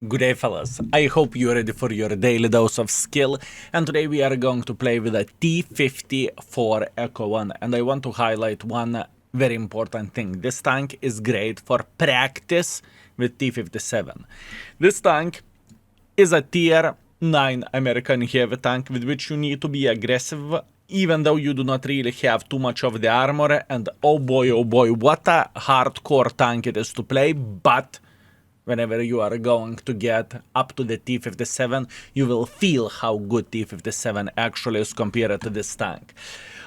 Good day, fellas. I hope you're ready for your daily dose of skill, and today we are going to play with a T54 Echo 1, and I want to highlight one very important thing. This tank is great for practice with T57. This tank is a tier 9 American heavy tank with which you need to be aggressive even though you do not really have too much of the armor, and oh boy, what a hardcore tank it is to play, but whenever you are going to get up to the T57, you will feel how good T57 actually is compared to this tank.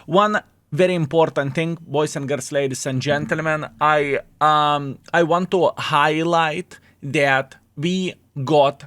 One very important thing, boys and girls, ladies and gentlemen, I want to highlight that we got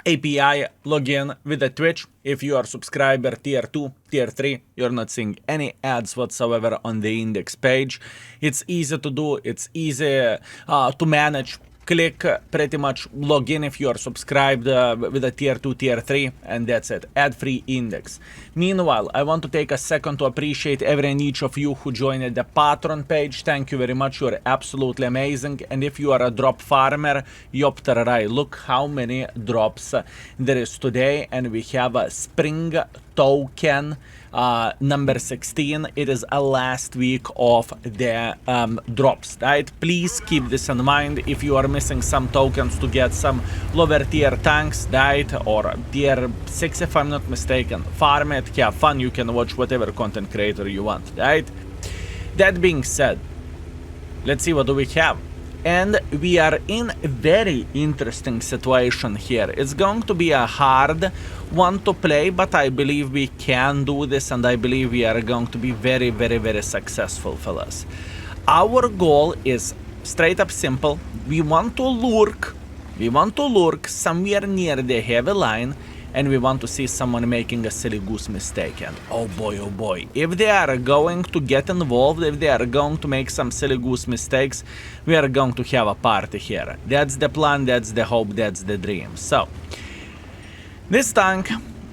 API login with the Twitch. If you are subscriber tier 2, tier 3, you're not seeing any ads whatsoever on the index page. It's easy to do, it's easy to manage. Click pretty much login if you are subscribed with a tier 2, tier 3, and that's it. Ad-free index. Meanwhile, I want to take a second to appreciate every and each of you who joined the Patreon page. Thank you very much. You're absolutely amazing. And if you are a drop farmer, Yoptarai, look how many drops there is today. And we have a spring token number 16. It is a last week of the drops, right? Please keep this in mind. If you are missing some tokens to get some lower tier tanks, right, or tier 6 if I'm not mistaken, farm it, have fun. You can watch whatever content creator you want, right? That being said, let's see what do we have. And we are in a very interesting situation here. It's going to be a hard one to play, but I believe we can do this, and I believe we are going to be very successful, fellas. Our goal is straight up simple. We want to lurk somewhere near the heavy line, and we want to see someone making a silly goose mistake. And oh boy, if they are going to get involved, if they are going to make some silly goose mistakes, we are going to have a party here. That's the plan, that's the hope, that's the dream. So, this tank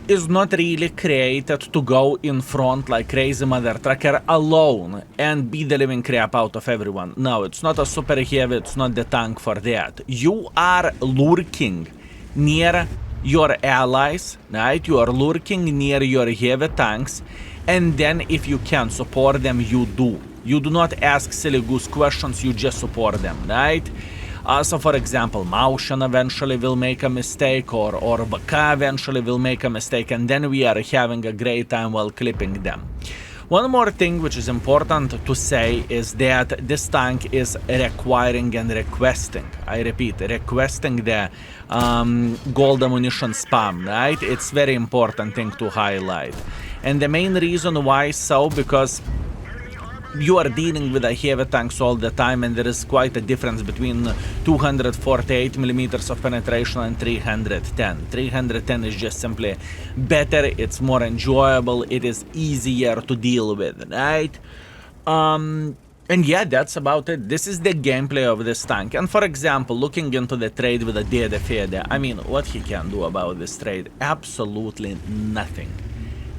is not really created to go in front like crazy mother trucker alone and beat the living crap out of everyone. No, it's not a super heavy, it's not the tank for that. You are lurking near your allies, right? You are lurking near your heavy tanks, and then if you can support them, you do. You do not ask silly goose questions, you just support them, right? So for example, Maushan eventually will make a mistake, or Baka eventually will make a mistake, and then we are having a great time while clipping them. One more thing which is important to say is that this tank is requiring and requesting, I repeat, requesting the gold ammunition spam, right? It's very important thing to highlight. And the main reason why so, because you are dealing with a heavy tanks all the time, and there is quite a difference between 248 millimeters of penetration and 310. 310 is just simply better, it's more enjoyable, it is easier to deal with, right? And yeah, that's about it. This is the gameplay of this tank. And for example, looking into the trade with a T57, I mean, what he can do about this trade? Absolutely nothing.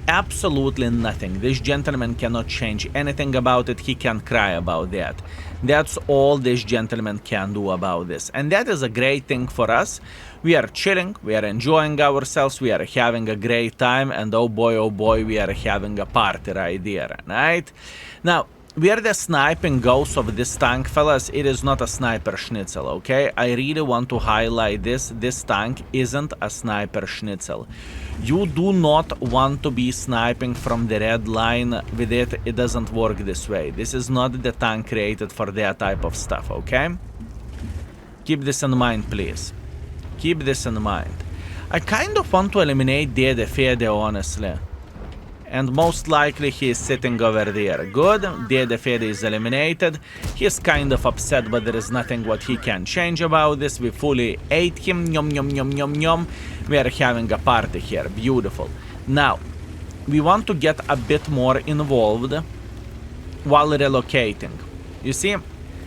Absolutely nothing. This gentleman cannot change anything about it. He can cry about that. That's all this gentleman can do about this. And that is a great thing for us. We are chilling, we are enjoying ourselves, we are having a great time, and oh boy, we are having a party right there, right? Now, where the sniping goes of this tank, fellas, it is not a sniper schnitzel, okay? I really want to highlight this. This tank isn't a sniper schnitzel. You do not want to be sniping from the red line with it. It doesn't work this way. This is not the tank created for that type of stuff, okay? Keep this in mind, please. Keep this in mind. I kind of want to eliminate T57, honestly. And most likely he is sitting over there. Good, T57 is eliminated. He is kind of upset, but there is nothing what he can change about this. We fully ate him, yum. We are having a party here, beautiful. Now, we want to get a bit more involved while relocating. You see,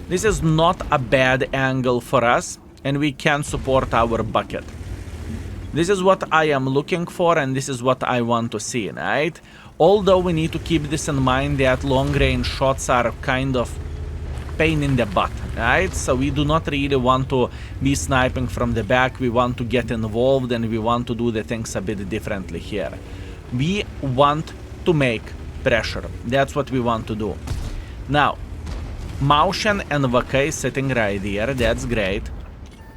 this is not a bad angle for us, and we can support our bucket. This is what I am looking for, and this is what I want to see, right? Although we need to keep this in mind that long-range shots are kind of pain in the butt, right? So we do not really want to be sniping from the back. We want to get involved and we want to do the things a bit differently here. We want to make pressure. That's what we want to do. Now, Motion and Vakai sitting right here. That's great.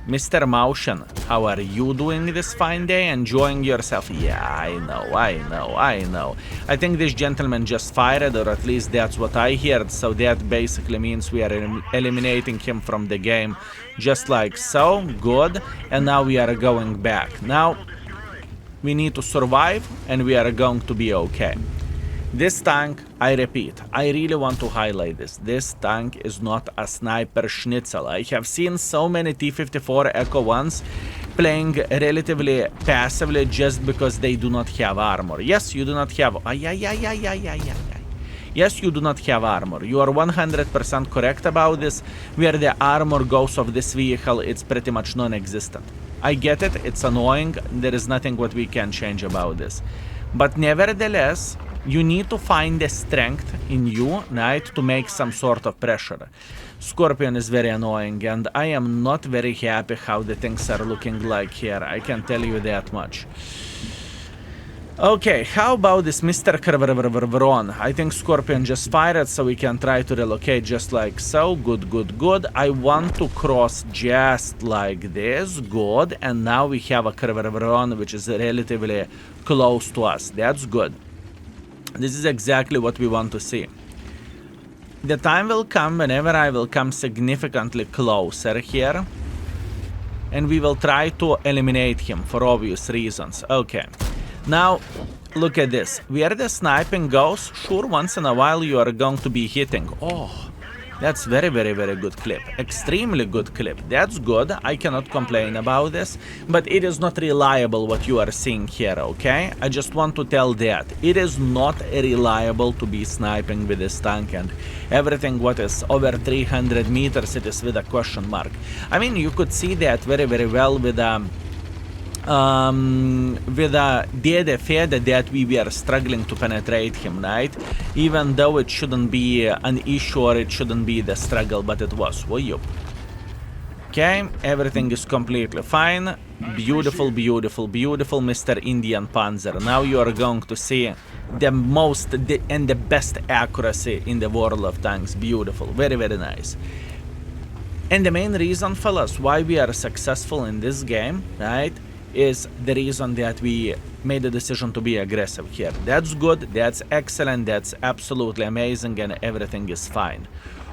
Mr. Motion, how are you doing this fine day? Enjoying yourself? Yeah, I know. I think this gentleman just fired, or at least that's what I heard. So that basically means we are eliminating him from the game. Just like so. Good. And now we are going back. Now, we need to survive and we are going to be okay. This tank, I repeat, I really want to highlight this. This tank is not a sniper schnitzel. I have seen so many T54 Echo 1s playing relatively passively just because they do not have armor. Yes, you do not have... Yes, you do not have armor. You are 100% correct about this. Where the armor goes of this vehicle, it's pretty much non-existent. I get it, it's annoying. There is nothing what we can change about this. But nevertheless, you need to find the strength in you, right, to make some sort of pressure. Scorpion is very annoying, and I am not very happy how the things are looking like here. I can tell you that much. Okay, how about this Mr. Kerveron? I think Scorpion just fired, so we can try to relocate just like so. Good. I want to cross just like this. Good. And now we have a Kerveron, which is relatively close to us. That's good. This is exactly what we want to see. The time will come whenever I will come significantly closer here. And we will try to eliminate him for obvious reasons. Okay. Now, look at this. Where the sniping goes, sure, once in a while you are going to be hitting. Oh, that's very good clip. Extremely good clip. That's good. I cannot complain about this. But it is not reliable what you are seeing here, okay? I just want to tell that. It is not reliable to be sniping with this tank, and everything what is over 300 meters, it is with a question mark. I mean, you could see that very well with the fact that we were struggling to penetrate him, right? Even though it shouldn't be an issue or it shouldn't be the struggle, but it was. Okay, everything is completely fine. Beautiful, Mr. Indian Panzer. Now you are going to see the most and the best accuracy in the world of tanks. Beautiful, very nice. And the main reason, fellas, why we are successful in this game, right, is the reason that we made the decision to be aggressive here. That's good, that's excellent, that's absolutely amazing, and everything is fine.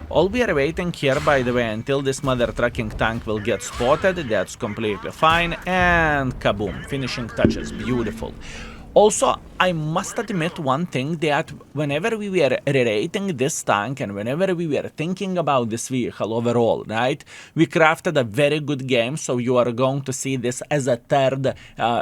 All we are waiting here, by the way, until this mother trucking tank will get spotted. That's completely fine, and kaboom, finishing touches, beautiful. Also, I must admit one thing, that whenever we were rating this tank and whenever we were thinking about this vehicle overall, right, we crafted a very good game, so you are going to see this as a third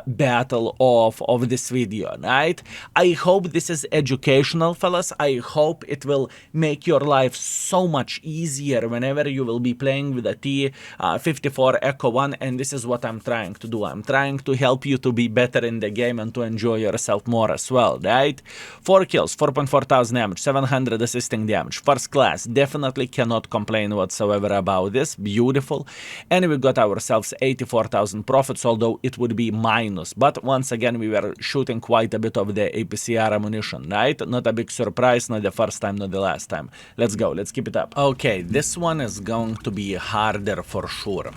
battle of this video, right? I hope this is educational, fellas. I hope it will make your life so much easier whenever you will be playing with a T54 Echo 1, and this is what I'm trying to do. I'm trying to help you to be better in the game and to enjoy yourself more as well, right? 4 kills, 4.4 thousand damage, 700 assisting damage, first class. Definitely cannot complain whatsoever about this. Beautiful. And we got ourselves 84,000 profits, although it would be minus. But once again, we were shooting quite a bit of the APCR ammunition, right? Not a big surprise, not the first time, not the last time. Let's go, let's keep it up. Okay, this one is going to be harder for sure.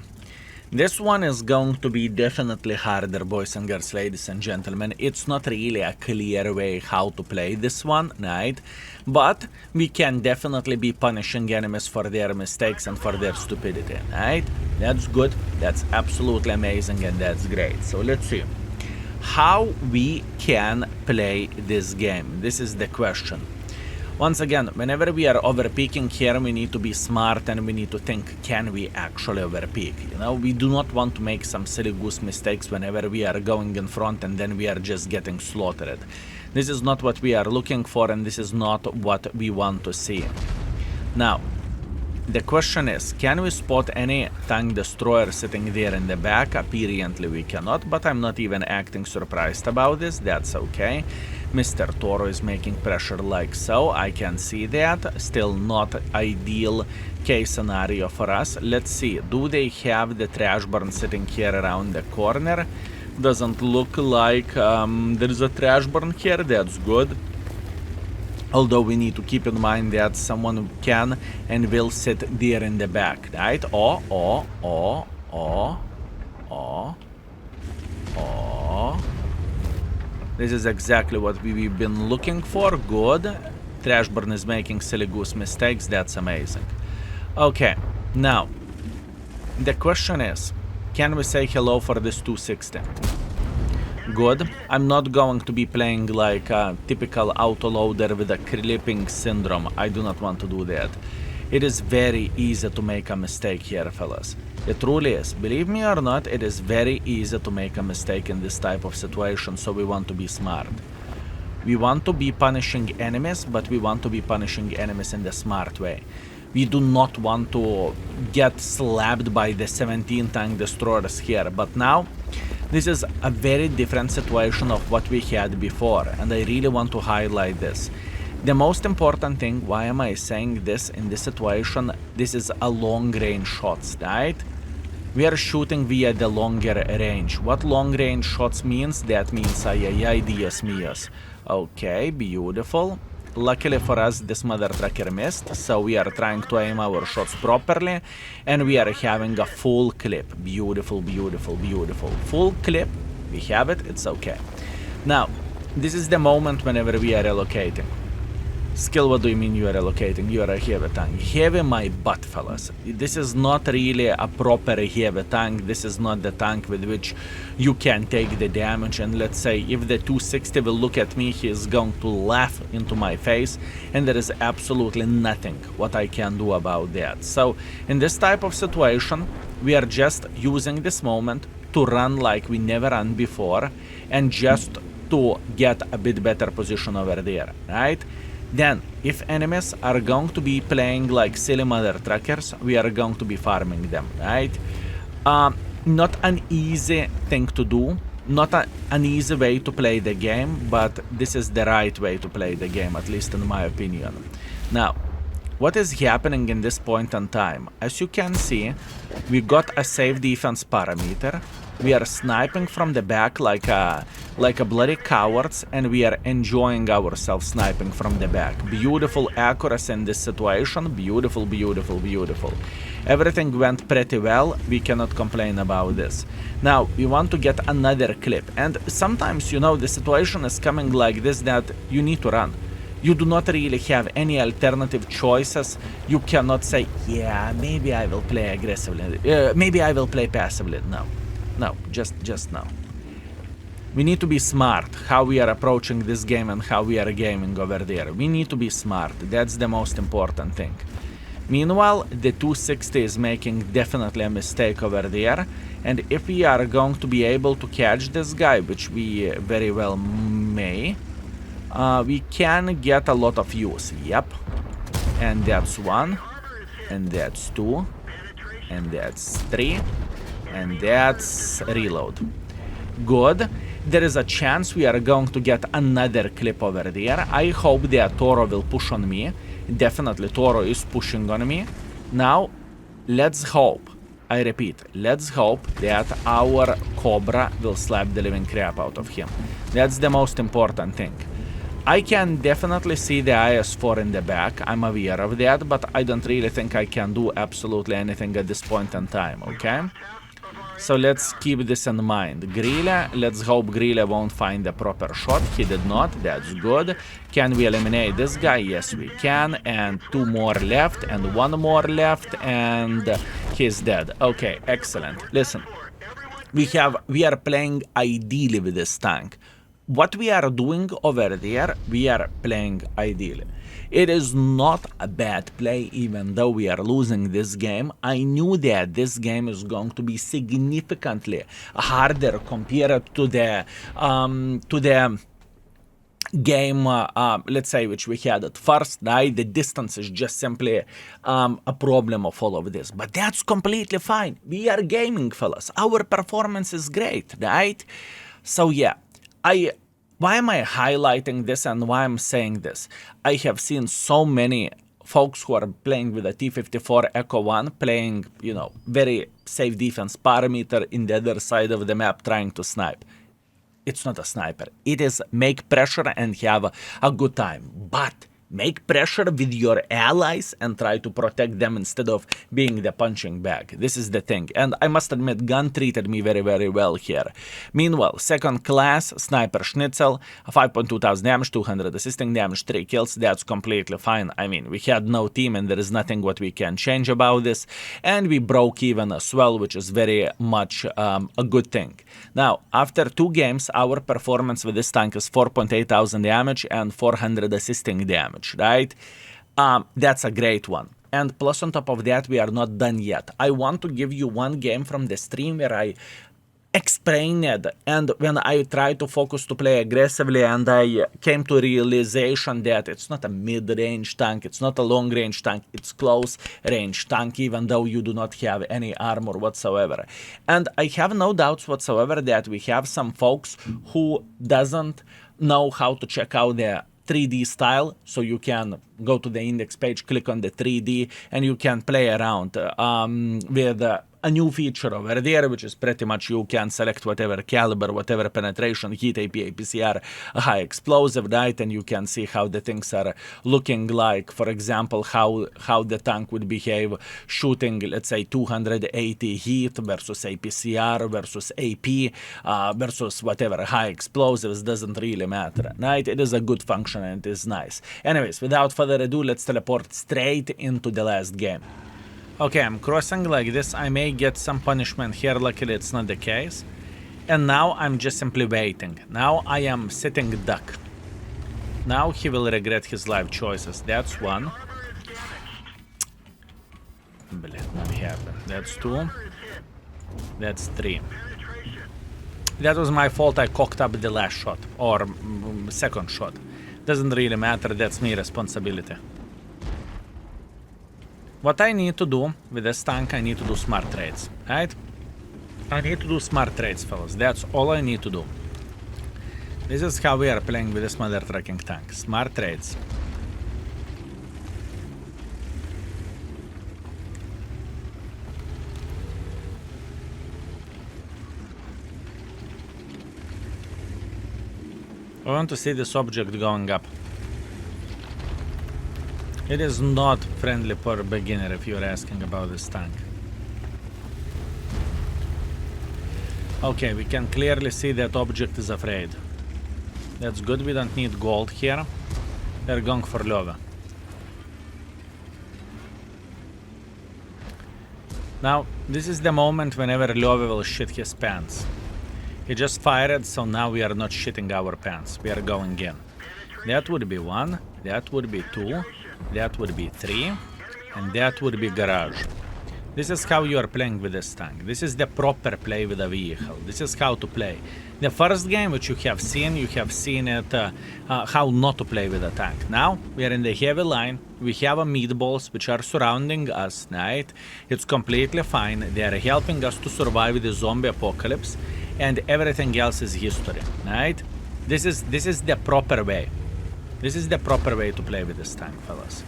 This one is going to be definitely harder, boys and girls, ladies and gentlemen. It's not really a clear way how to play this one, right? But we can definitely be punishing enemies for their mistakes and for their stupidity, right? That's good, that's absolutely amazing, and that's great. So let's see how we can play this game. This is the question. Once again, whenever we are overpeaking here, we need to be smart and we need to think, can we actually overpeak? You know, we do not want to make some silly goose mistakes whenever we are going in front and then we are just getting slaughtered. This is not what we are looking for, and this is not what we want to see. Now, the question is, can we spot any tank destroyer sitting there in the back? Apparently we cannot, but I'm not even acting surprised about this. That's okay. Mr. Toro is making pressure like so. I can see that. Still not ideal case scenario for us. Let's see. Do they have the trash burn sitting here around the corner? Doesn't look like there's a trash burn here. That's good. Although we need to keep in mind that someone can and will sit there in the back, right? Oh. This is exactly what we've been looking for. Good. Trashburn is making silly goose mistakes. That's amazing. Okay, now, the question is, can we say hello for this 260? Good. I'm not going to be playing like a typical autoloader with a clipping syndrome. I do not want to do that. It is very easy to make a mistake here, fellas. It truly is. Believe me or not, it is very easy to make a mistake in this type of situation, so we want to be smart. We want to be punishing enemies, but we want to be punishing enemies in the smart way. We do not want to get slapped by the 17 tank destroyers here, but now this is a very different situation of what we had before, and I really want to highlight this. The most important thing, why am I saying this in this situation, this is a long range shots, right? We are shooting via the longer range. What long range shots means? That means ay Dios míos. Okay, beautiful. Luckily for us, this mother trucker missed, so we are trying to aim our shots properly, and we are having a full clip. Beautiful, beautiful, beautiful. Full clip, we have it, it's okay. Now, this is the moment whenever we are relocating. Skill, what do you mean you are relocating? You are a heavy tank. Heavy my butt, fellas. This is not really a proper heavy tank. This is not the tank with which you can take the damage. And let's say if the 260 will look at me, he is going to laugh into my face. And there is absolutely nothing what I can do about that. So in this type of situation, we are just using this moment to run like we never ran before. And just to get a bit better position over there, right? Then, if enemies are going to be playing like silly mother truckers, we are going to be farming them, right? Not an easy thing to do, not an easy way to play the game, but this is the right way to play the game, at least in my opinion. Now, what is happening in this point in time? As you can see, we got a safe defense parameter. We are sniping from the back like a bloody cowards, and we are enjoying ourselves sniping from the back. Beautiful accuracy in this situation. Beautiful, beautiful, beautiful. Everything went pretty well. We cannot complain about this. Now, we want to get another clip. And sometimes, you know, the situation is coming like this that you need to run. You do not really have any alternative choices. You cannot say, yeah, maybe I will play aggressively. Maybe I will play passively. No, just no. We need to be smart how we are approaching this game and how we are gaming over there. We need to be smart. That's the most important thing. Meanwhile, the 260 is making definitely a mistake over there. And if we are going to be able to catch this guy, which we very well may, we can get a lot of use. Yep. And that's 1. And that's 2. And that's 3. And that's reload. Good. There is a chance we are going to get another clip over there. I hope that Toro will push on me. Definitely Toro is pushing on me. Now, let's hope, I repeat, let's hope that our Cobra will slap the living crap out of him. That's the most important thing. I can definitely see the IS-4 in the back, I'm aware of that, but I don't really think I can do absolutely anything at this point in time, okay? So let's keep this in mind. Grille, let's hope Grille won't find the proper shot. He did not, that's good. Can we eliminate this guy? Yes, we can. And 2 more left, and 1 more left, and he's dead. Okay, excellent. Listen, we are playing ideally with this tank. What we are doing over there, we are playing ideally. It is not a bad play, even though we are losing this game. I knew that this game is going to be significantly harder compared to the game, let's say, which we had at first, right? The distance is just simply a problem of all of this. But that's completely fine. We are gaming, fellas. Our performance is great, right? So yeah, Why am I highlighting this and why I'm saying this? I have seen so many folks who are playing with a T54 Echo 1 playing, very safe defense parameter in the other side of the map trying to snipe. It's not a sniper. It is make pressure and have a good time. But make pressure with your allies and try to protect them instead of being the punching bag. This is the thing. And I must admit, gun treated me very, very well here. Meanwhile, second class, Sniper Schnitzel, 5.2 thousand damage, 200 assisting damage, 3 kills. That's completely fine. I mean, we had no team and there is nothing what we can change about this. And we broke even as well, which is very much a good thing. Now, after 2 games, our performance with this tank is 4.8 thousand damage and 400 assisting damage. Right? That's a great one. And plus on top of that, we are not done yet. I want to give you one game from the stream where I explained it, and when I tried to focus to play aggressively and I came to realization that it's not a mid-range tank, it's not a long-range tank, it's close-range tank, even though you do not have any armor whatsoever. And I have no doubts whatsoever that we have some folks who doesn't know how to check out the 3D style, so you can go to the index page, click on the 3D, and you can play around with a new feature over there, which is pretty much you can select whatever caliber, whatever penetration, heat, APA, PCR, high explosive, right? And you can see how the things are looking like. For example, how the tank would behave shooting, let's say, 280 heat versus APCR versus AP versus whatever high explosives, doesn't really matter, right? It is a good function and it is nice. Anyways, without further ado, let's teleport straight into the last game. Okay, I'm crossing like this. I may get some punishment here. Luckily, it's not the case. And now I'm just simply waiting. Now I am sitting duck. Now he will regret his life choices. That's one. Блин, not happen. That's two. That's three. That was my fault. I cocked up the last shot. Or second shot. Doesn't really matter. That's my responsibility. What I need to do with this tank, I need to do smart trades, right? I need to do smart trades, fellas. That's all I need to do. This is how we are playing with this mother trucking tank. Smart trades. I want to see this object going up. It is not friendly for a beginner if you're asking about this tank. Okay, we can clearly see that object is afraid. That's good, we don't need gold here. They're going for lava. Now, this is the moment whenever lava will shit his pants. He just fired, so now we are not shitting our pants. We are going in. That would be 1, that would be 2. That would be 3, and that would be garage. This is how you are playing with this tank. This is the proper play with a vehicle. This is how to play. The first game which you have seen it how not to play with a tank. Now we are in the heavy line. We have a meatballs which are surrounding us, right? It's completely fine. They are helping us to survive the zombie apocalypse, and everything else is history, right? This is the proper way. This is the proper way to play with this tank, fellas.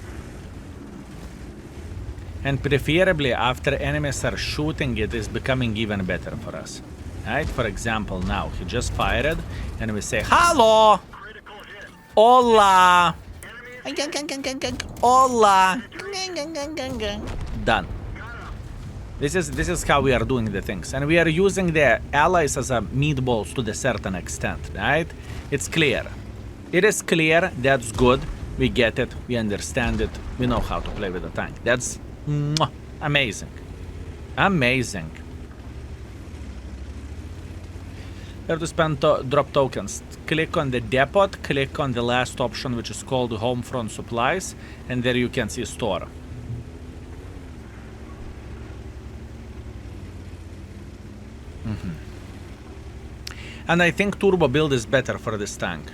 And preferably after enemies are shooting, it is becoming even better for us. Right? For example, now he just fired and we say, "Hello! Hola! Hola!" Done. This is how we are doing the things. And we are using the allies as a meatballs to the certain extent, right? It's clear. It is clear, that's good, we get it, we understand it, we know how to play with the tank. That's amazing. Amazing. Where to spend drop tokens? Click on the depot, click on the last option which is called Home Front Supplies, and there you can see store. And I think turbo build is better for this tank.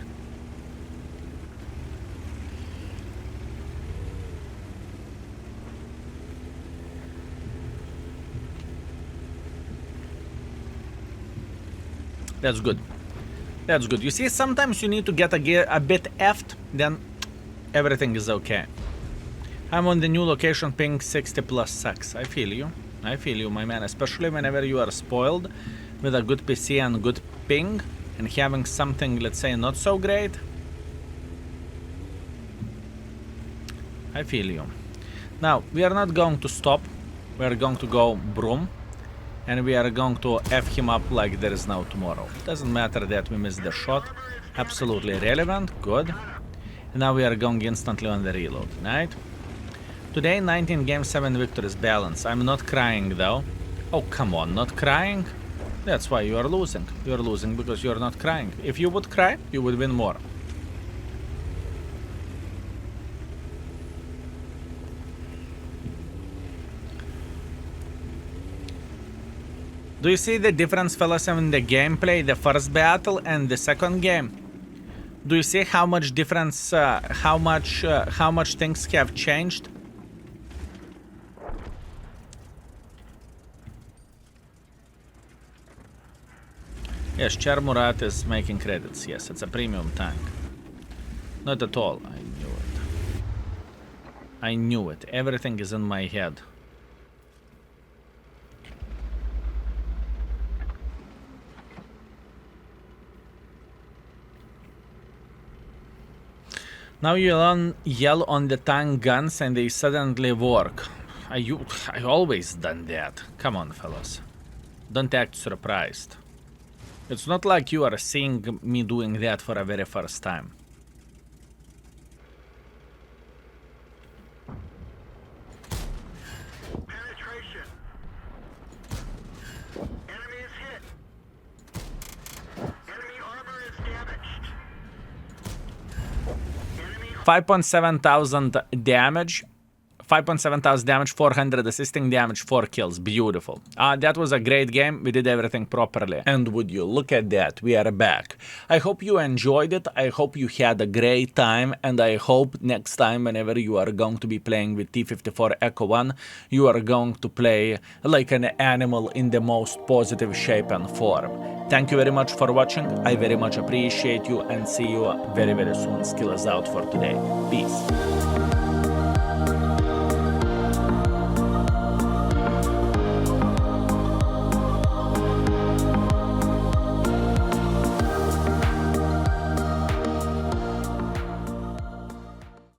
That's good. That's good. You see, sometimes you need to get a bit effed, then everything is okay. I'm on the new location, ping 60 plus 6. I feel you. I feel you, my man. Especially whenever you are spoiled with a good PC and good ping, and having something, let's say, not so great. I feel you. Now, we are not going to stop. We are going to go broom. And we are going to F him up like there is no tomorrow. Doesn't matter that we missed the shot. Absolutely relevant. Good. And now we are going instantly on the reload. Right? Today, 19 game, 7 victories balance. I'm not crying though. Oh, come on. Not crying? That's why you are losing. You are losing because you are not crying. If you would cry, you would win more. Do you see the difference, fellas, in the gameplay, the first battle and the second game? Do you see how much difference, how much things have changed? Yes, Charmurat is making credits. Yes, it's a premium tank. Not at all. I knew it. I knew it. Everything is in my head. Now you yell on the tank guns and they suddenly work. I always done that. Come on, fellas. Don't act surprised. It's not like you are seeing me doing that for the very first time. Penetration. Enemy is hit. Enemy armor is damaged. 5,700 damage. 5,700 damage, 400 assisting damage, 4 kills. Beautiful. That was a great game. We did everything properly. And would you look at that? We are back. I hope you enjoyed it. I hope you had a great time. And I hope next time, whenever you are going to be playing with T54 Echo 1, you are going to play like an animal in the most positive shape and form. Thank you very much for watching. I very much appreciate you and see you very, very soon. Skill is out for today. Peace.